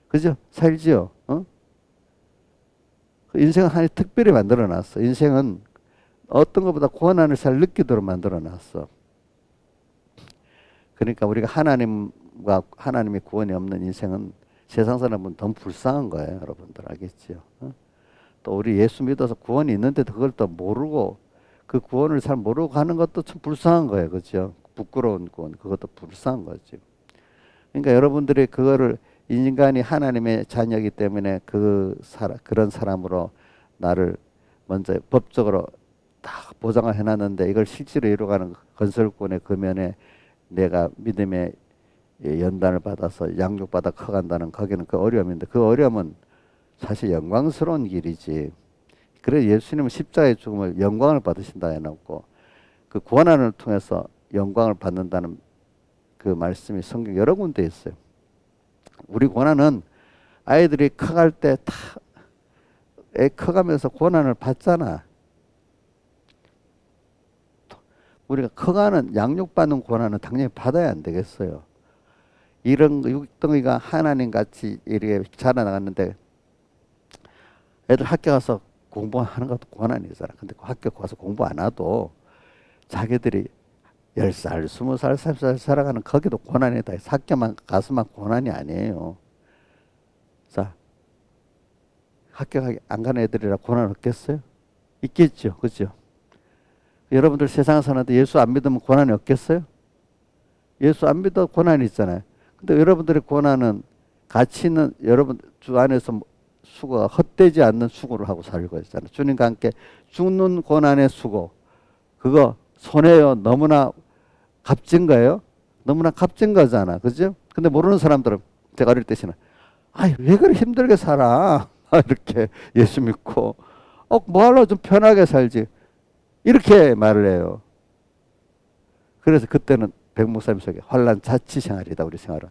그죠? 살지요. 인생은 하나님 특별히 만들어 놨어. 인생은 어떤 것보다 고난을 잘 느끼도록 만들어 놨어. 그러니까 우리가 하나님과 하나님의 구원이 없는 인생은 세상 사람은 더 불쌍한 거예요. 여러분들 알겠죠? 또 우리 예수 믿어서 구원이 있는데도 그걸 또 모르고 그 구원을 잘 모르고 가는 것도 참 불쌍한 거예요. 그렇죠? 부끄러운 구원 그것도 불쌍한 거지. 그러니까 여러분들이 그거를 인간이 하나님의 자녀이기 때문에 그런 사람으로 나를 먼저 법적으로 다 보장을 해놨는데 이걸 실제로 이루어가는 건설권의 금연에 내가 믿음의 연단을 받아서 양육받아 커간다는 거기는 그 어려움인데 그 어려움은 사실 영광스러운 길이지. 그래 예수님은 십자가의 죽음을 영광을 받으신다 해놓고 그 고난을 통해서 영광을 받는다는 그 말씀이 성경 여러 군데 있어요. 우리 고난은 아이들이 커갈 때 다 애 커가면서 고난을 받잖아. 우리가 커가는 양육받는 고난은 당연히 받아야 안 되겠어요. 이런 육덩이가 하나님 같이 이렇게 자라나갔는데 애들 학교 가서 공부하는 것도 고난이잖아. 근데 학교 가서 공부 안 해도 자기들이 10살, 20살, 30살 살아가는 거기도 고난이다. 학교만 가서만 고난이 아니에요. 자, 학교 안 가는 애들이라 고난 없겠어요? 있겠죠. 그죠? 여러분들 세상에 사는데 예수 안 믿으면 고난이 없겠어요? 예수 안 믿어 고난이 있잖아요. 근데 여러분들의 고난은 가치 있는 여러분 주 안에서 수고가 헛되지 않는 수고를 하고 살고 있잖아요. 주님과 함께 죽는 고난의 수고. 그거 손해요. 너무나 값진 거예요. 너무나 값진 거잖아. 그죠? 근데 모르는 사람들은 제가 어릴 때 신나. 아이, 왜 그렇게 힘들게 살아? 이렇게 예수 믿고 뭐하러 좀 편하게 살지 이렇게 말을 해요. 그래서 그때는 백 목사님 속에 환난 자치 생활이다 우리 생활은.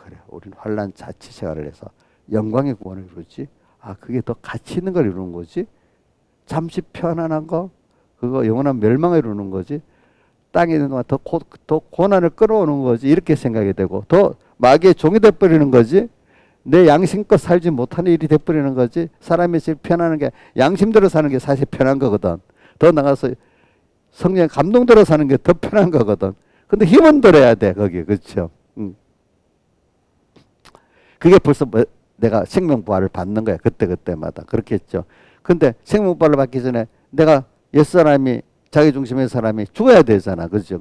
그래 우리는 환난 자치 생활을 해서 영광의 구원을 이루지. 그게 더 가치 있는 걸 이루는 거지. 잠시 편안한 거 그거 영원한 멸망을 이루는 거지. 땅에 있는 동안 더 고난을 끌어오는 거지. 이렇게 생각이 되고 더 마귀의 종이 돼버리는 거지. 내 양심껏 살지 못하는 일이 돼버리는 거지. 사람이 제일 편안한 게 양심대로 사는 게 사실 편한 거거든. 더 나가서 성령 감동대로 사는 게 더 편한 거거든. 근데 힘은 들어야 돼 거기. 그렇죠. 그게 벌써 내가 생명부활을 받는 거야. 그때마다. 그렇겠죠. 근데 생명부활을 받기 전에 내가 옛사람이 자기중심의 사람이 죽어야 되잖아. 그렇죠.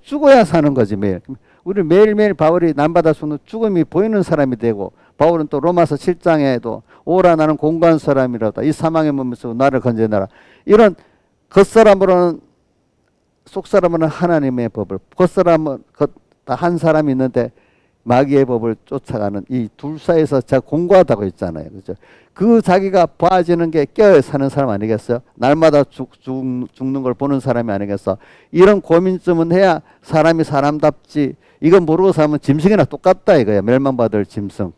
죽어야 사는 거지 매일. 우리 매일매일 바울이 남바다 수는 죽음이 보이는 사람이 되고 바울은 또 로마서 7장에도 오라 나는 공고한 사람이라다. 이 사망의 몸에서 나를 건져내라. 이런 겉사람으로는 속사람은 하나님의 법을 겉사람은 다 한 사람이 있는데 마귀의 법을 쫓아가는 이 둘 사이에서 제가 공고하다고 했잖아요. 그죠? 그 자기가 봐지는 게 깨어 사는 사람 아니겠어요? 날마다 죽는 걸 보는 사람이 아니겠어? 이런 고민쯤은 해야 사람이 사람답지. 이건 모르고 살면 짐승이나 똑같다 이거야. 멸망받을 짐승.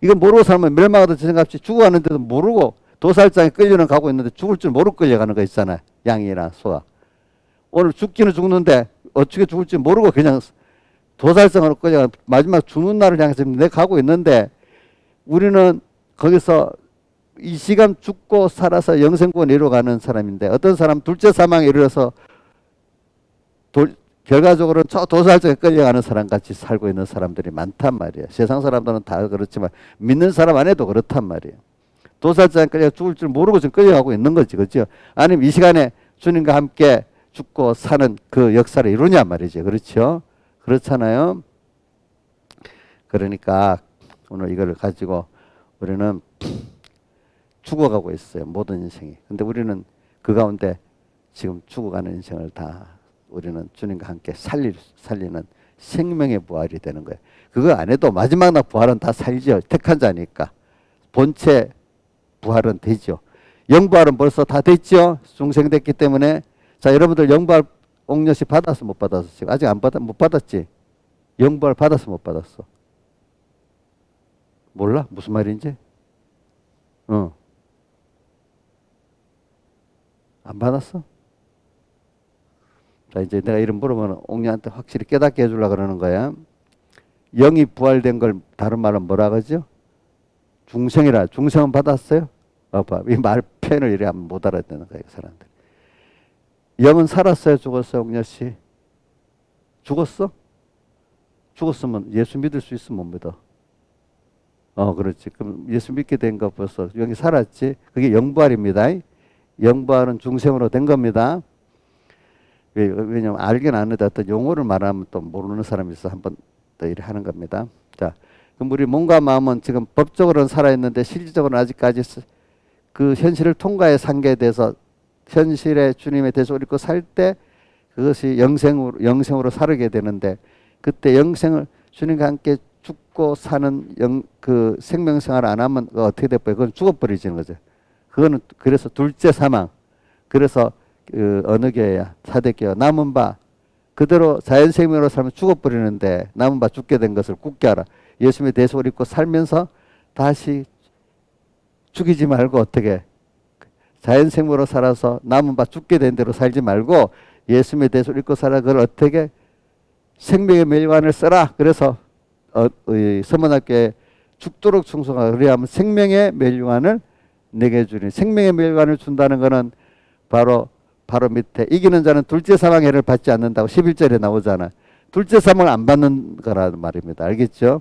이건 모르고 살면 멸망받을 짐승같이 죽어가는데도 모르고 도살장에 끌려는 가고 있는데 죽을 줄 모르고 끌려가는 거 있잖아요. 양이나 소가. 오늘 죽기는 죽는데 어떻게 죽을지 모르고 그냥 도살성으로 끌려가 마지막 죽는 날을 향해서 내가 가고 있는데 우리는 거기서 이 시간 죽고 살아서 영생구원 이루어가는 사람인데 어떤 사람 둘째 사망에 이르러서 결과적으로는 저 도살성에 끌려가는 사람 같이 살고 있는 사람들이 많단 말이에요. 세상 사람들은 다 그렇지만 믿는 사람 안에도 그렇단 말이에요. 도살장에 끌려 죽을 줄 모르고 지금 끌려가고 있는 거지. 그렇죠? 아니면 이 시간에 주님과 함께 죽고 사는 그 역사를 이루냐 말이죠. 그렇죠? 그렇잖아요. 그러니까 오늘 이걸 가지고 우리는 죽어가고 있어요. 모든 인생이. 근데 우리는 그 가운데 지금 죽어가는 인생을 다 우리는 주님과 함께 살리는 생명의 부활이 되는 거예요. 그거 안 해도 마지막 날 부활은 다 살죠. 택한 자니까. 본체 부활은 되죠. 영부활은 벌써 다 됐죠. 중생됐기 때문에. 자, 여러분들 영부활 옥녀시 받았어 못 받았어? 지금 아직 못 받았지? 영부활 받았어 못 받았어? 몰라? 무슨 말인지? 안 받았어? 자, 이제 내가 이름 물으면 옥녀한테 확실히 깨닫게 해주려고 그러는 거야. 영이 부활된 걸 다른 말은 뭐라 그러죠? 중생이라. 중생은 받았어요? 이 말 표현을 이래 하면 못 알아듣는 거예요, 그 사람들. 영은 살았어요? 죽었어요? 옥녀씨? 죽었어? 죽었으면 예수 믿을 수 있으면 못 믿어. 그렇지. 그럼 예수 믿게 된 거 벌써 영이 살았지. 그게 영부활입니다. 영부활은 중생으로 된 겁니다. 왜냐면 알긴 아는데 어떤 용어를 말하면 또 모르는 사람이 있어 한번 또 이래 하는 겁니다. 자, 그럼 우리 몸과 마음은 지금 법적으로는 살아있는데 실질적으로는 아직까지 그 현실을 통과해 산게 돼서 현실의 주님에 대해서 우리고 살 때 그것이 영생으로 살게 되는데 그때 영생을 주님과 함께 죽고 사는 그 생명생활 안 하면 어떻게 돼버려요? 그건 죽어버리지는 거죠. 그거는 그래서 둘째 사망. 그래서 그 어느 교회야? 사대교회. 남은 바 그대로 자연생명으로 살면 죽어버리는데 남은 바 죽게 된 것을 굳게 알아. 예수님의 대속을 입고 살면서 다시 죽이지 말고 어떻게 자연생물로 살아서 남은 바 죽게 된 대로 살지 말고 예수님의 대속을 입고 살아. 그걸 어떻게 생명의 멸관을 써라. 그래서 서문학교에 죽도록 충성하라. 그래야만 생명의 멸관을 내게 주니. 생명의 멸관을 준다는 것은 바로 밑에 이기는 자는 둘째 사망의 해를 받지 않는다고 11절에 나오잖아. 둘째 사망을 안 받는 거라는 말입니다. 알겠죠?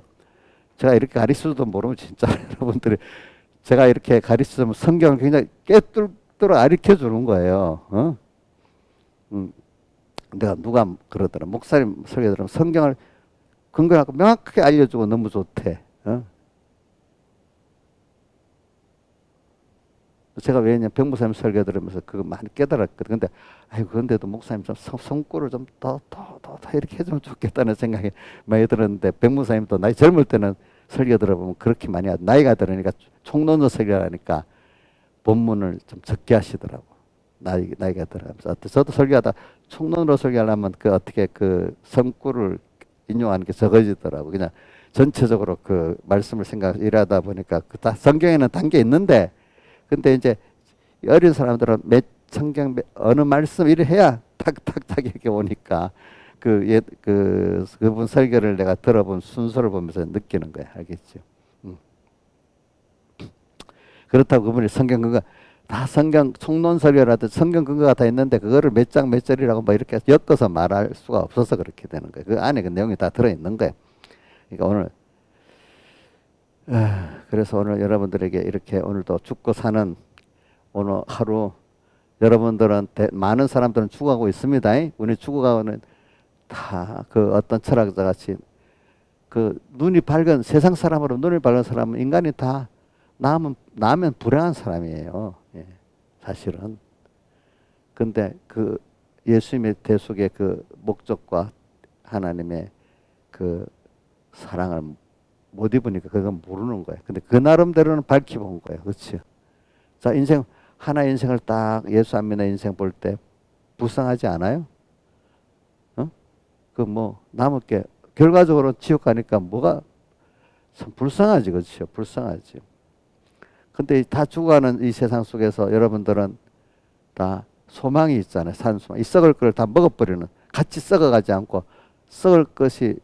제가 이렇게 가르쳐도 모르면 진짜 여러분들이 제가 이렇게 가르치면 성경을 굉장히 깨뚫도록 가르쳐 주는 거예요. 내가 누가 그러더라. 목사님 설교 들으면 성경을 근거하고 명확하게 알려주고 너무 좋대. 제가 왜냐면 백목사님 설교 들으면서 그거 많이 깨달았거든. 근데 그런데도 목사님 좀 성구를 좀 더 이렇게 해주면 좋겠다는 생각이 많이 들었는데 백목사님도 나이 젊을 때는 설교 들어보면 그렇게 많이 하죠. 나이가 들으니까 총론적 설교를 하니까 본문을 좀 적게 하시더라고. 나이가 들어가면서. 저도 설교하다 총론으로 설교하려면 그 어떻게 그 성구를 인용하는 게 적어지더라고. 그냥 전체적으로 그 말씀을 일하다 보니까 그 다 성경에는 담겨 있는데, 근데 이제 어린 사람들은 성경 어느 말씀 이래 해야 탁탁탁 이렇게 오니까 그분 설교를 내가 들어본 순서를 보면서 느끼는 거야. 알겠죠? 그렇다고 그분이 성경 근거 다 성경 총론 설교라도 성경 근거가 다 있는데 그거를 몇 장 몇 절이라고 뭐 이렇게 엮어서 말할 수가 없어서 그렇게 되는 거예요. 그 안에 그 내용이 다 들어 있는 거예요. 그러니까 오늘 그래서 오늘 여러분들에게 이렇게 오늘도 죽고 사는 오늘 하루, 여러분들한테 많은 사람들은 죽어가고 있습니다. 우리 죽어가고는 다 그 어떤 철학자 같이 그 눈이 밝은 세상 사람으로 눈이 밝은 사람은 인간이 다 나면 불행한 사람이에요. 예, 사실은. 근데 그 예수님의 대속의 그 목적과 하나님의 그 사랑을 못 입으니까 그건 모르는 거예요. 근데 그 나름대로는 밝혀본 거예요. 그렇죠? 자, 하나의 인생을 딱 예수 안 믿는 인생 볼 때 불쌍하지 않아요? 그 뭐 남을 게 결과적으로 지옥 가니까 뭐가 참 불쌍하지. 그렇죠? 불쌍하지. 근데 다 죽어가는 이 세상 속에서 여러분들은 다 소망이 있잖아요. 산소망. 이 썩을 걸 다 먹어버리는, 같이 썩어가지 않고 썩을 것이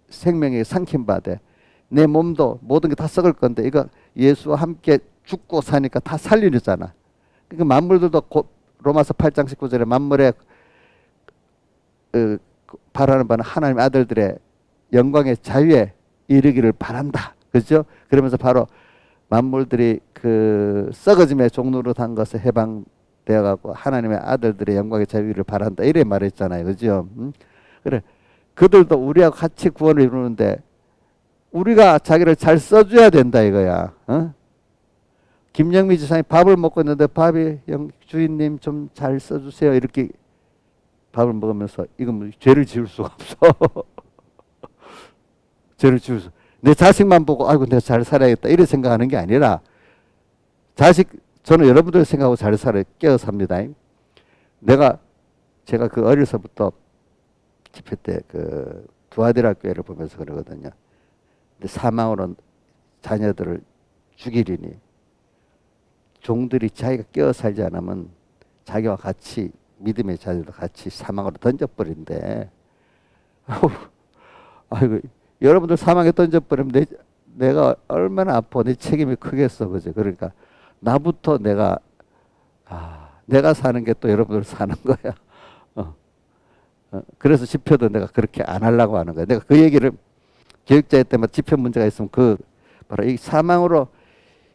생명에 삼킴받아. 내 몸도 모든 게 다 썩을 건데 이거 예수와 함께 죽고 사니까 다 살리잖아. 그러니까 만물들도 로마서 8장 19절에 만물에 바라는 바는 하나님의 아들들의 영광의 자유에 이르기를 바란다. 그죠? 그러면서 바로 만물들이 그 썩어짐의 종로로 단 것에 해방되어 갖고 하나님의 아들들의 영광의 자유를 바란다. 이래 말했잖아요. 그죠? 그래. 그들도 우리하고 같이 구원을 이루는데 우리가 자기를 잘 써줘야 된다 이거야. 김영미 지사님 밥을 먹고 있는데 주인님 좀 잘 써주세요. 이렇게 밥을 먹으면서 이건 뭐 죄를 지을 수가 없어. 죄를 지을 수. 내 자식만 보고 아이고 내가 잘 살아야겠다 이렇게 생각하는 게 아니라 저는 여러분들 생각하고 잘 살아야 깨어 삽니다. 제가 그 어려서부터 집회 때 그 두아디라 교회를 보면서 그러거든요. 근데 사망으로 자녀들을 죽이리니 종들이 자기가 깨어 살지 않으면 자기와 같이 믿음의 자녀도 같이 사망으로 던져버린대. 아이고 여러분들 사망에 던져버리면 내가 얼마나 아파. 내 책임이 크겠어. 그죠? 그러니까 나부터 내가 사는 게 또 여러분들 사는 거야. 그래서 집회도 내가 그렇게 안 하려고 하는 거야. 내가 그 얘기를 교육자회 때마다 집회 문제가 있으면 바로 이 사망으로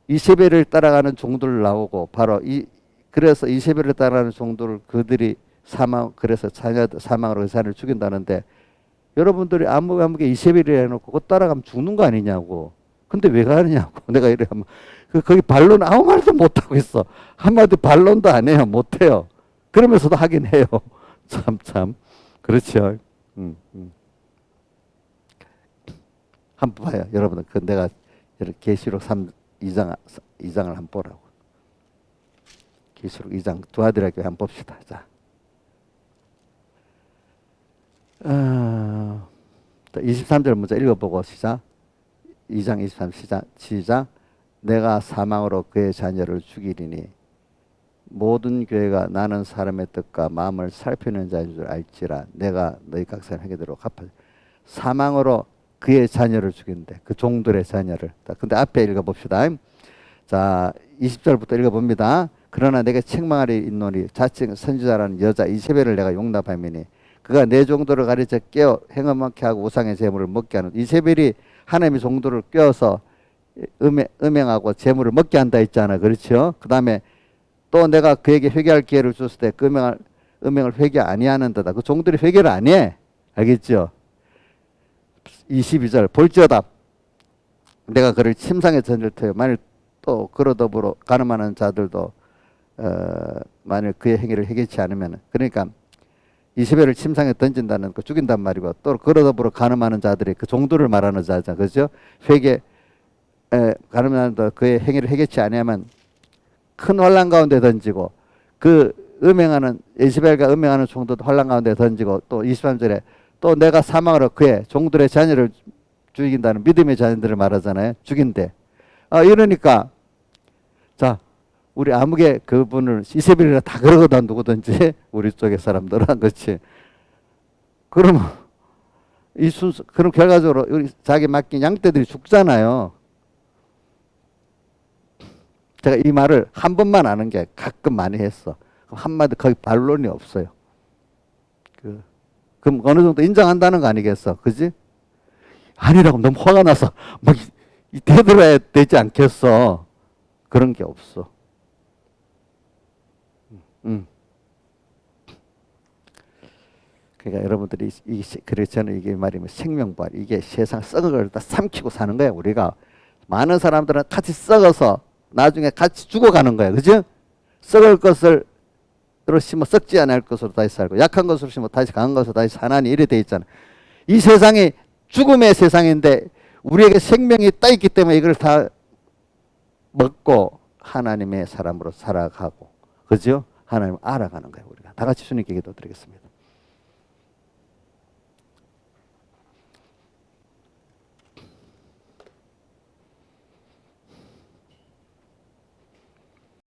이세벨을 따라가는 종들 나오고 그래서 이세벨을 따라가는 종들을 그들이 그래서 사망으로 의사를 죽인다는데 여러분들이 아무게 이세벨이 해놓고 그거 따라가면 죽는 거 아니냐고. 근데 왜 가느냐고. 내가 이래 하면 거기 반론 아무 말도 못하고 있어. 한마디 반론도 안 해요. 못해요. 그러면서도 하긴 해요. 참. 그렇죠. 한번 봐요. 여러분들 내가 계시록 2장을 한번 보라고. 계시록 2장 두아디라교회 한번 봅시다. 자. 23절 먼저 읽어보고 시작. 2장 23 시작. 내가 사망으로 그의 자녀를 죽이리니 모든 교회가 나는 사람의 뜻과 마음을 살피는 자인 줄 알지라. 내가 너희 각 사람에게 대로 갚아. 사망으로 그의 자녀를 죽인대. 그 종들의 자녀를. 근데 앞에 읽어봅시다. 자, 20절부터 읽어봅니다. 그러나 내가 책망하리 있노니 자칭 선지자라는 여자 이세벨을 내가 용납하미니 그가 내 종들을 가르쳐 깨어 행음하게 하고 우상의 제물을 먹게 하는. 이세벨이 하나님의 종들을 꿰어서 음행하고 제물을 먹게 한다 했잖아. 그렇죠? 그 다음에 또 내가 그에게 회개할 기회를 줬을 때 그 음행을 회개 아니하는 데다. 그 종들이 회개를 안 해. 알겠죠? 22절 볼지어다 내가 그를 침상에 던질 터요. 만일 또 그로 더불어 가늠하는 자들도 만일 그의 행위를 회개치 않으면, 그러니까 이세벨을 침상에 던진다는 거 죽인단 말이고 또 그로 더불어 가늠하는 자들이 그 종들을 말하는 자잖아. 그죠? 가늠하는도 그의 행위를 해결치 아니하면 큰 환란 가운데 던지고 그 음행하는 에스벨과 음행하는 종들도 환란 가운데 던지고 또 23절에 또 내가 사망으로 그의 종들의 자녀를 죽인다는 믿음의 자녀들을 말하잖아요. 죽인대. 이러니까 자 우리 아무개 그분을 이세벨이라 다 그러거든 누구든지 우리 쪽의 사람들은 그렇지. 그러면 이 순서 그럼 결과적으로 우리 자기 맡긴 양떼들이 죽잖아요. 제가 이 말을 한 번만 아는 게 가끔 많이 했어. 한마디 거의 반론이 없어요. 그럼 어느 정도 인정한다는 거 아니겠어? 그지? 아니라고 너무 화가 나서 막 대들어야 되지 않겠어. 그런 게 없어. 그러니까 여러분들이 그래서 저는 이게 말이면 생명부활 이게 세상 썩은 걸 다 삼키고 사는 거야 우리가. 많은 사람들은 같이 썩어서 나중에 같이 죽어가는 거야. 그죠? 썩을 것을 심어 썩지 않을 것으로 다시 살고 약한 것으로 심어 다시 강한 것으로 다시 사나니 이래 돼 있잖아. 이 세상이 죽음의 세상인데 우리에게 생명이 따 있기 때문에 이걸 다 먹고 하나님의 사람으로 살아가고 그죠? 하나님을 알아가는 거예요. 우리가 다 같이 주님께 기도드리겠습니다.